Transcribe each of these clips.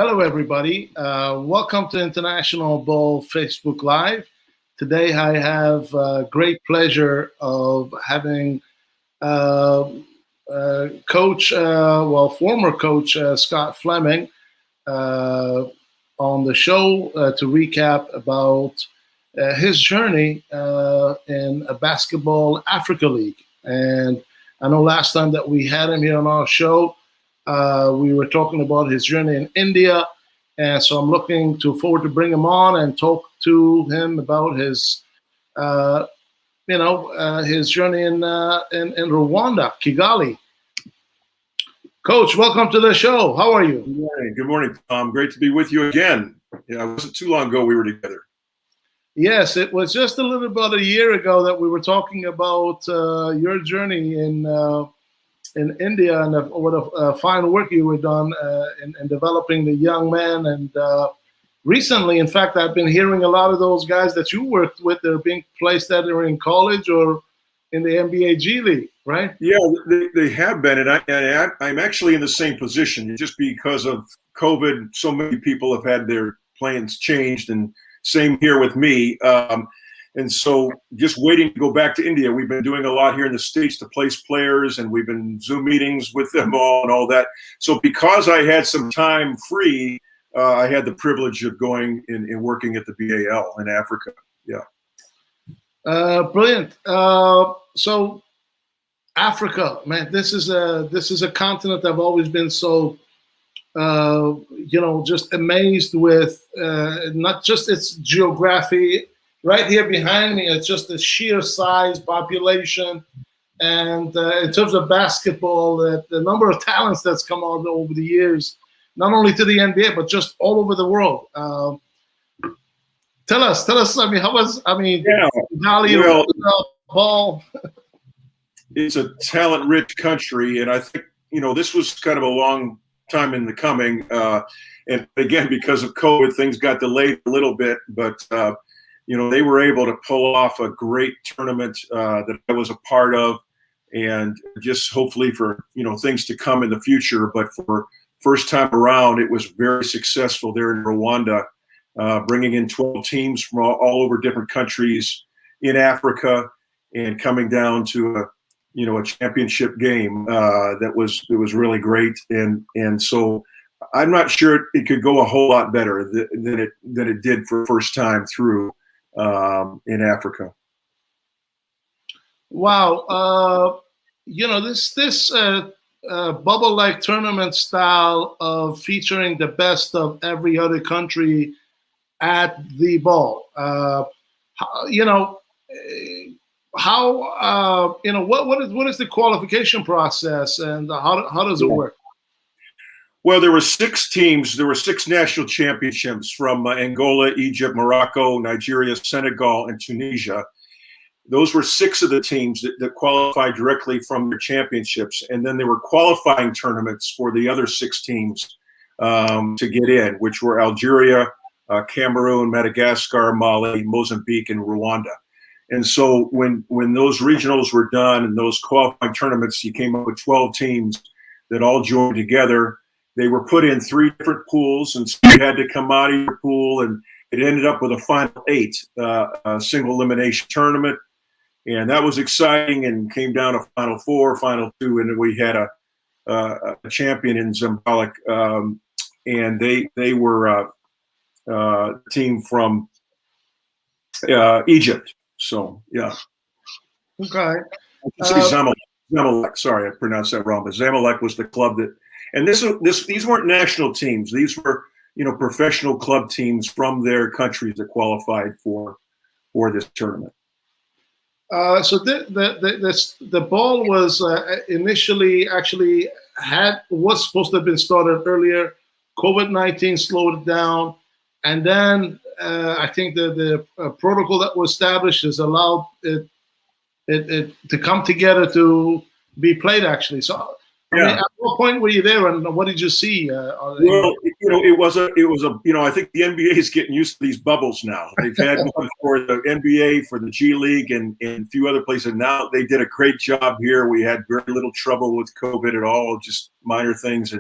Hello, everybody. Welcome to International Bowl Facebook Live. Today, I have great pleasure of having uh, former coach Scott Flemming uh, on the show to recap about his journey in a basketball Africa League. And I know last time that we had him here on our show, we were talking about his journey in India, and so I'm looking forward to bring him on and talk to him about his, his journey in Rwanda, Kigali. Coach, welcome to the show. How are you? Good morning, Tom. Great to be with you again. Yeah, it wasn't too long ago we were together. Yes, it was just a little about a year ago that we were talking about your journey in India and what a fine work you were done in developing the young man. And recently, in fact, I've been hearing a lot of those guys that you worked with, they're being placed either in college or in the NBA G League, right? Yeah, they have been. And I'm actually in the same position. Just because of COVID, so many people have had their plans changed, and same here with me. And so just waiting to go back to India. We've been doing a lot here in the States to place players, and we've been Zoom meetings with them all and all that. So because I had some time free, I had the privilege of going and working at the BAL in Africa. Yeah. Brilliant. So Africa, man, this is a continent I've always been so just amazed with, not just its geography. Right here behind me, it's just the sheer size, population, and in terms of basketball, the number of talents that's come out over the years, not only to the NBA but just all over the world. Tell us. I mean, ball. It's a talent-rich country, and I think this was kind of a long time in the coming. And again, because of COVID, things got delayed a little bit, but. They were able to pull off a great tournament that I was a part of, and just hopefully for, things to come in the future. But for first time around, it was very successful there in Rwanda, bringing in 12 teams from all over different countries in Africa and coming down to a championship game that was really great. And so I'm not sure it could go a whole lot better than it did for first time through. In Africa. Wow. This bubble-like tournament style of featuring the best of every other country at the ball. What is the qualification process, and how does it work? Well, there were 6 teams. There were 6 national championships from Angola, Egypt, Morocco, Nigeria, Senegal, and Tunisia. Those were 6 of the teams that qualified directly from their championships. And then there were qualifying tournaments for the other 6 teams to get in, which were Algeria, Cameroon, Madagascar, Mali, Mozambique, and Rwanda. And so when those regionals were done and those qualifying tournaments, you came up with 12 teams that all joined together. They were put in 3 different pools, and so you had to come out of your pool, and it ended up with a final 8, a single elimination tournament. And that was exciting, and came down to final 4, final 2, and then we had a champion in Zamalek, and they were a team from Egypt. So, yeah. Okay. Zamalek, sorry, I pronounced that wrong, but Zamalek was the club that. And these weren't national teams. These were, professional club teams from their countries that qualified for this tournament. So the ball was initially was supposed to have been started earlier. COVID-19 slowed it down, and then I think the protocol that was established has allowed it to come together to be played. Actually, so. Yeah. I mean, at what point were you there, and what did you see? Well, it was a. I think the NBA is getting used to these bubbles now. They've had one for the NBA, for the G League, and a few other places. Now they did a great job here. We had very little trouble with COVID at all, just minor things.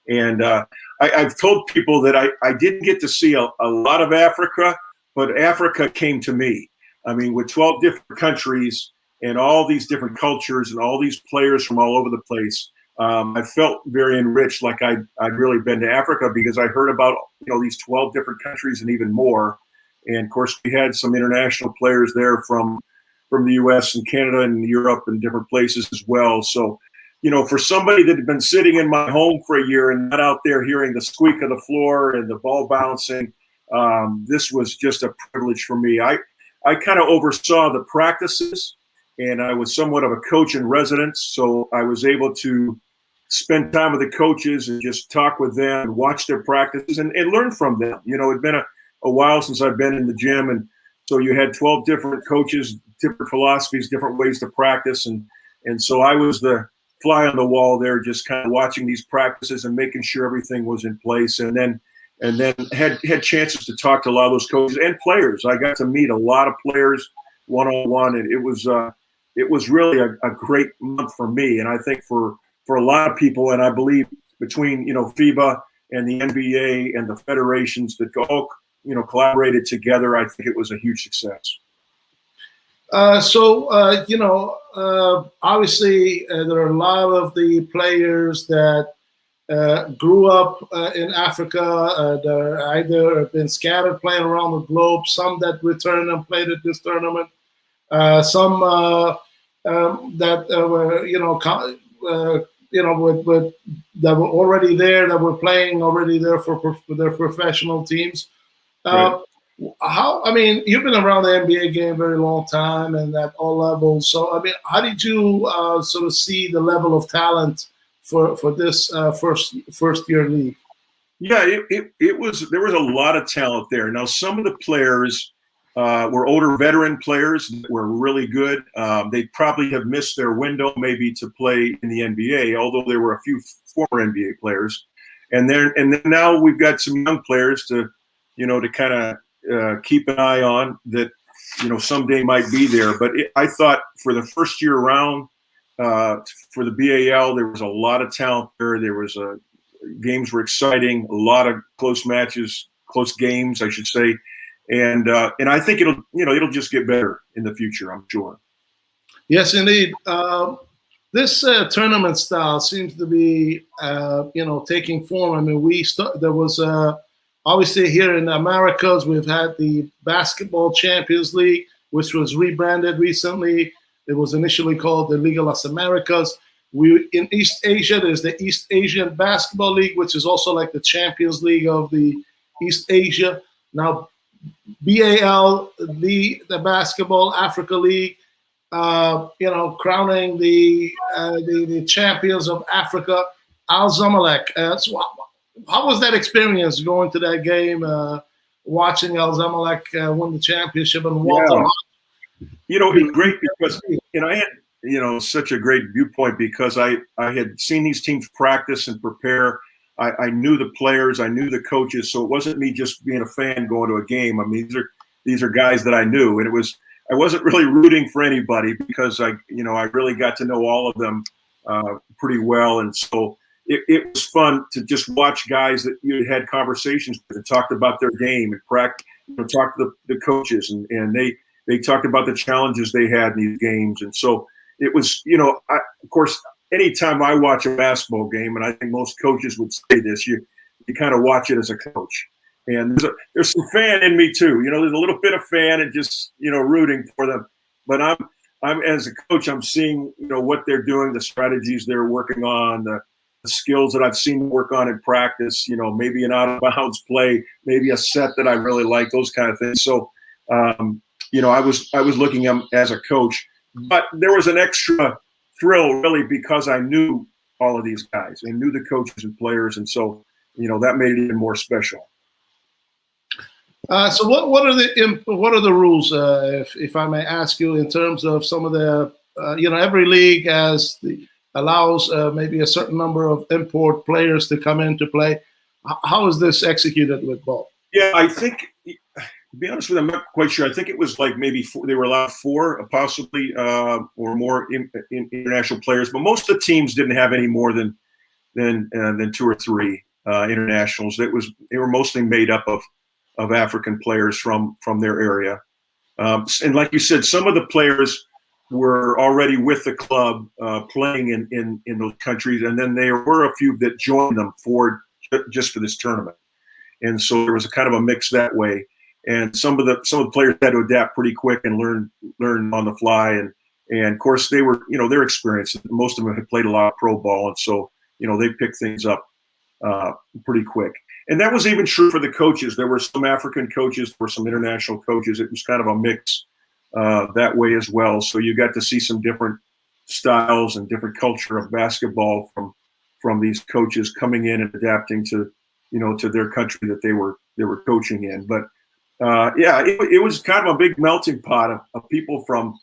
And I I've told people that I didn't get to see a lot of Africa, but Africa came to me. I mean, with 12 different countries and all these different cultures and all these players from all over the place, I felt very enriched, like I'd really been to Africa, because I heard about these 12 different countries and even more. And of course, we had some international players there from the U.S. and Canada and Europe and different places as well. So, for somebody that had been sitting in my home for a year and not out there hearing the squeak of the floor and the ball bouncing, this was just a privilege for me. I kind of oversaw the practices, and I was somewhat of a coach in residence, so I was able to spend time with the coaches and just talk with them and watch their practices and learn from them. It'd been a while since I've been in the gym, and so you had 12 different coaches, different philosophies, different ways to practice, and so I was the fly on the wall there, just kind of watching these practices and making sure everything was in place, and then had chances to talk to a lot of those coaches and players. I got to meet a lot of players one-on-one, and it was really a great month for me, and I think for a lot of people, and I believe between FIBA and the NBA and the federations that all collaborated together, I think it was a huge success. Obviously there are a lot of the players that grew up in Africa. They're either been scattered playing around the globe, some that returned and played at this tournament, some that were that were already there, that were playing already there for their professional teams. Right. You've been around the NBA game a very long time and at all levels. So, how did you sort of see the level of talent for this first year league? Yeah, there was a lot of talent there. Now, some of the players were older veteran players that were really good. They probably have missed their window maybe to play in the NBA, although there were a few former NBA players. And then now we've got some young players to kind of keep an eye on that, someday might be there. But I thought for the first year around for the BAL, there was a lot of talent there. There was games were exciting, a lot of close matches, close games, I should say. And I think it'll just get better in the future, I'm sure. Yes, indeed. This tournament style seems to be, taking form. There was obviously here in the Americas, we've had the Basketball Champions League, which was rebranded recently. It was initially called the Liga Las Americas. In East Asia, there's the East Asian Basketball League, which is also like the Champions League of the East Asia. Now, BAL, the Basketball Africa League, crowning the champions of Africa, Al Zamalek. So how was that experience going to that game, watching Al Zamalek win the championship and Walter? It's great because I had such a great viewpoint because I had seen these teams practice and prepare. I knew the players, I knew the coaches, so it wasn't me just being a fan going to a game. I mean, these are guys that I knew, and I wasn't really rooting for anybody because I really got to know all of them pretty well, and so it was fun to just watch guys that you had conversations with and talked about their game and practice, talked to the coaches, and they talked about the challenges they had in these games, and so it was of course. Anytime I watch a basketball game, and I think most coaches would say this, you kind of watch it as a coach. And there's some fan in me too. There's a little bit of fan and just rooting for them. But I'm as a coach, I'm seeing what they're doing, the strategies they're working on, the skills that I've seen them work on in practice. Maybe an out of bounds play, maybe a set that I really like, those kind of things. So I was looking at them as a coach, but there was an extra thrill really because I knew all of these guys and knew the coaches and players, and so that made it even more special. So what are the rules, if I may ask you, in terms of some of the every league allows maybe a certain number of import players to come in to play. How is this executed with ball? Yeah, I think. To be honest with you, I'm not quite sure. I think it was like maybe they were allowed 4, possibly, or more in international players. But most of the teams didn't have any more than 2 or 3. internationals. They were mostly made up of African players from their area. And like you said, some of the players were already with the club playing in those countries, and then there were a few that joined them just for this tournament. And so there was a kind of a mix that way. And some of the players had to adapt pretty quick and learn on the fly. And of course they're experienced. Most of them had played a lot of pro ball, and so they picked things up pretty quick. And that was even true for the coaches. There were some African coaches, there were some international coaches. It was kind of a mix that way as well. So you got to see some different styles and different culture of basketball from these coaches coming in and adapting to their country that they were coaching in. But it was kind of a big melting pot of people from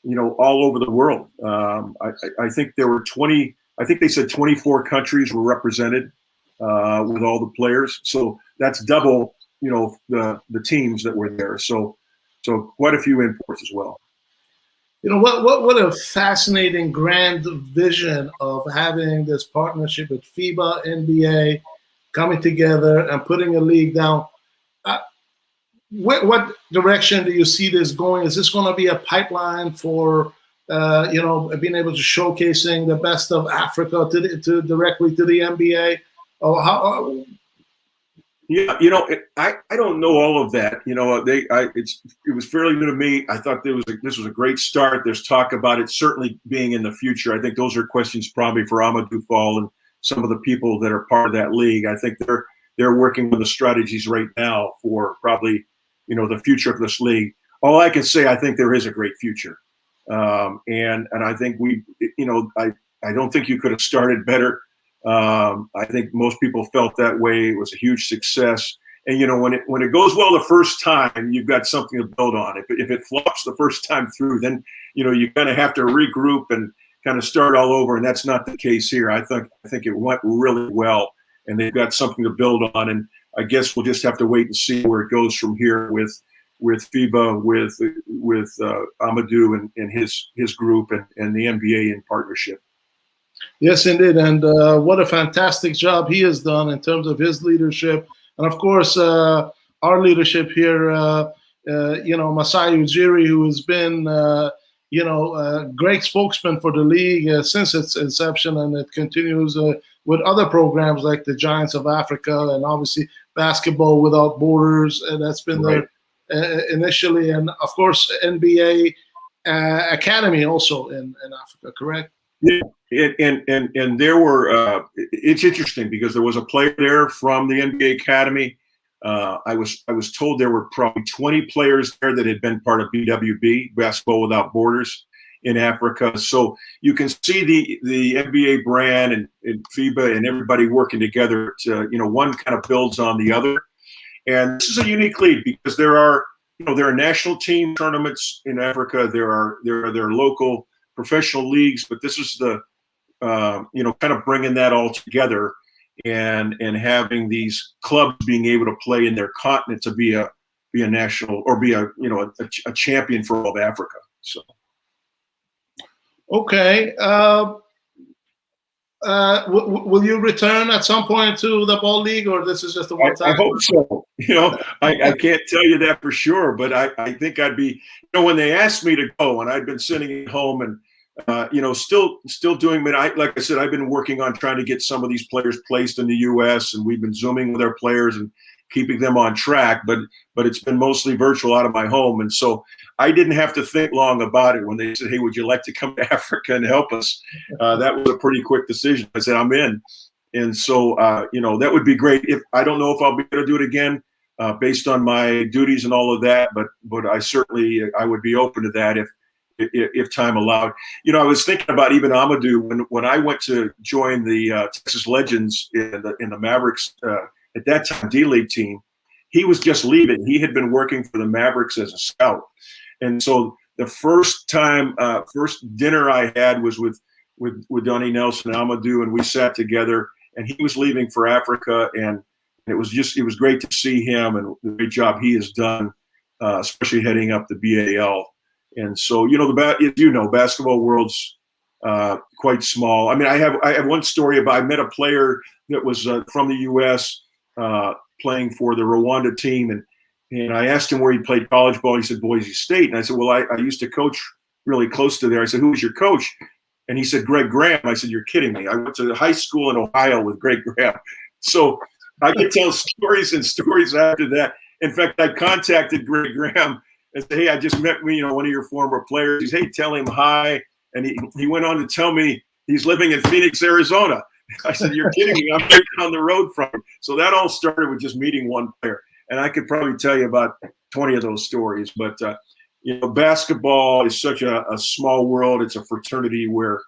all over the world. I think there were 20. I think they said 24 countries were represented with all the players. So that's double the teams that were there. So quite a few imports as well. What a fascinating grand vision of having this partnership with FIBA, NBA coming together and putting a league down. What direction do you see this going? Is this going to be a pipeline for being able to showcasing the best of Africa to directly to the NBA? Or how? Yeah, I don't know all of that. It was fairly new to me. I thought this was a great start. There's talk about it certainly being in the future. I think those are questions probably for Amadou Fall and some of the people that are part of that league. I think they're working on the strategies right now for probably the future of this league. All I can say, I think there is a great future, and I think I don't think you could have started better. I think most people felt that way. It was a huge success. And, when it goes well the first time, you've got something to build on. If it flops the first time through, then, you kind of have to regroup and kind of start all over. And that's not the case here. I think it went really well, and they've got something to build on. And I guess we'll just have to wait and see where it goes from here with FIBA, with Amadou and his group and the NBA in partnership. Yes, indeed. And what a fantastic job he has done in terms of his leadership. And, of course, our leadership here, Masai Ujiri, who has been, a great spokesman for the league since its inception, and it continues with other programs like the Giants of Africa and obviously Basketball Without Borders. And that's been right there initially. And, of course, NBA Academy also in Africa, correct? Yeah, and there were. It's interesting because there was a player there from the NBA Academy. I was told there were probably 20 players there that had been part of BWB, Basketball Without Borders, in Africa. So you can see the NBA brand and FIBA and everybody working together to one kind of builds on the other. And this is a unique league because there are national team tournaments in Africa. There are local professional leagues, but this is the kind of bringing that all together and having these clubs being able to play in their continent to be a national or be a champion for all of Africa. So okay, will you return at some point to the ball league, or this is just a one time? I hope so. I can't tell you that for sure, but I think I'd be. When they asked me to go, and I'd been sitting at home and still doing. But like I said, I've been working on trying to get some of these players placed in the U.S. and we've been Zooming with our players and keeping them on track. But it's been mostly virtual out of my home, and so I didn't have to think long about it when they said, "Hey, would you like to come to Africa and help us?" That was a pretty quick decision. I said, "I'm in," and so that would be great. If I don't know if I'll be able to do it again based on my duties and all of that, but I certainly I would be open to that if time allowed. I was thinking about even Amadou when I went to join the Texas Legends in the Mavericks at that time D-League team. He was just leaving. He had been working for the Mavericks as a scout, and so the first dinner I had was with Donnie Nelson and Amadou, and we sat together. And he was leaving for Africa, and it was great to see him and the great job he has done, especially heading up the BAL. And so, basketball world's quite small. I mean, I have one story about I met a player that was from the U.S. Playing for the Rwanda team, and I asked him where he played college ball. He said Boise State, and I said, well, I used to coach really close to there. I said, who was your coach? And he said, Greg Graham. I said, you're kidding me. I went to high school in Ohio with Greg Graham. So I could tell stories and stories after that. In fact, I contacted Greg Graham and said, hey, I just met one of your former players. He said, hey, tell him hi. And he went on to tell me he's living in Phoenix, Arizona. I said, you're kidding me. I'm right down the road from him. So that all started with just meeting one player. And I could probably tell you about 20 of those stories. But, basketball is such a small world. It's a fraternity where,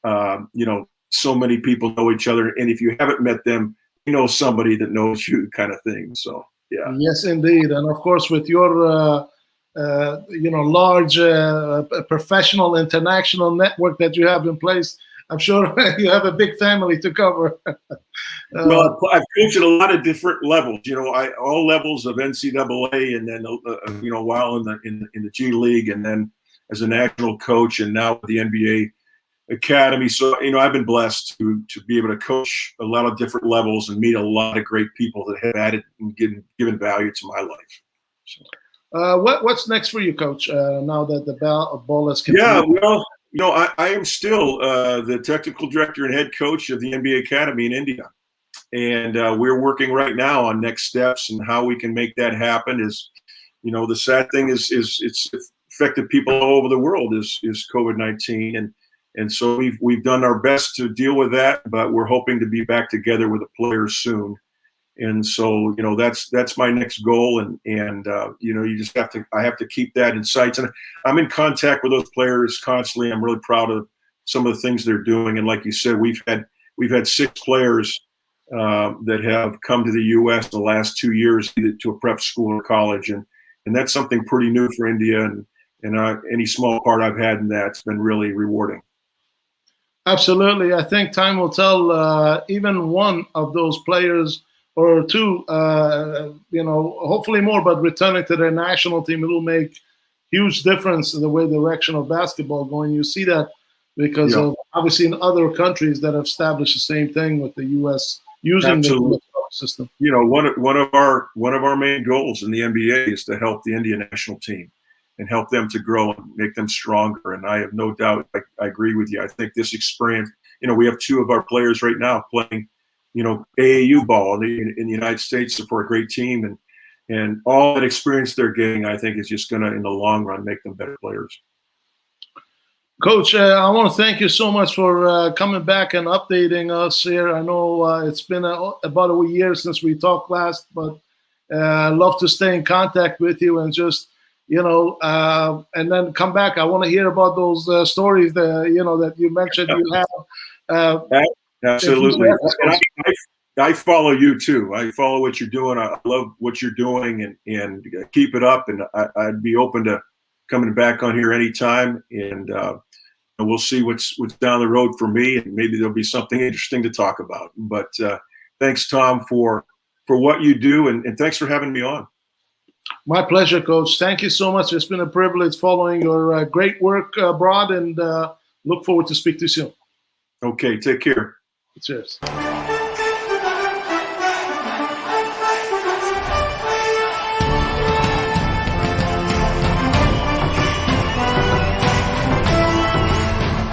so many people know each other. And if you haven't met them, you know somebody that knows you, kind of thing. So, yeah. Yes, indeed. And, of course, with your large professional international network that you have in place, I'm sure you have a big family to cover. Well, I've coached at a lot of different levels. All levels of NCAA, and then a while in the G League, and then as a national coach, and now with the NBA Academy. So I've been blessed to be able to coach a lot of different levels and meet a lot of great people that have added and given value to my life. So. What's next for you, Coach? Now that the ball is complete? Yeah, well. I am still the technical director and head coach of the NBA Academy in India. And we're working right now on next steps and how we can make that happen. The sad thing is it's affected people all over the world is COVID-19. And so we've done our best to deal with that, but we're hoping to be back together with the players soon. And so, that's my next goal. And you just I have to keep that in sight. And I'm in contact with those players constantly. I'm really proud of some of the things they're doing. And like you said, we've had 6 players that have come to the U.S. in the last 2 years, either to a prep school or college. And that's something pretty new for India. And any small part I've had in that's been really rewarding. Absolutely. I think time will tell. Even one of those players or 2, hopefully more, but returning to their national team, it will make huge difference in the direction of basketball going. You see that because of obviously in other countries that have established the same thing with the U.S. using the system. One of our main goals in the NBA is to help the Indian national team and help them to grow and make them stronger. And I have no doubt, I agree with you. I think this experience, we have 2 of our players right now playing AAU ball in the United States for a great team, and all that experience they're getting, I think, is just going to, in the long run, make them better players. Coach, I want to thank you so much for coming back and updating us here. I know it's been about a year since we talked last, but I'd love to stay in contact with you and just, and then come back. I want to hear about those stories that you mentioned you have. Absolutely. I follow you too. I follow what you're doing. I love what you're doing, and keep it up. And I'd be open to coming back on here anytime. And we'll see what's down the road for me, and maybe there'll be something interesting to talk about. But thanks, Tom, for what you do, and thanks for having me on. My pleasure, Coach. Thank you so much. It's been a privilege following your great work abroad, and look forward to speak to you soon. Okay, take care. Cheers.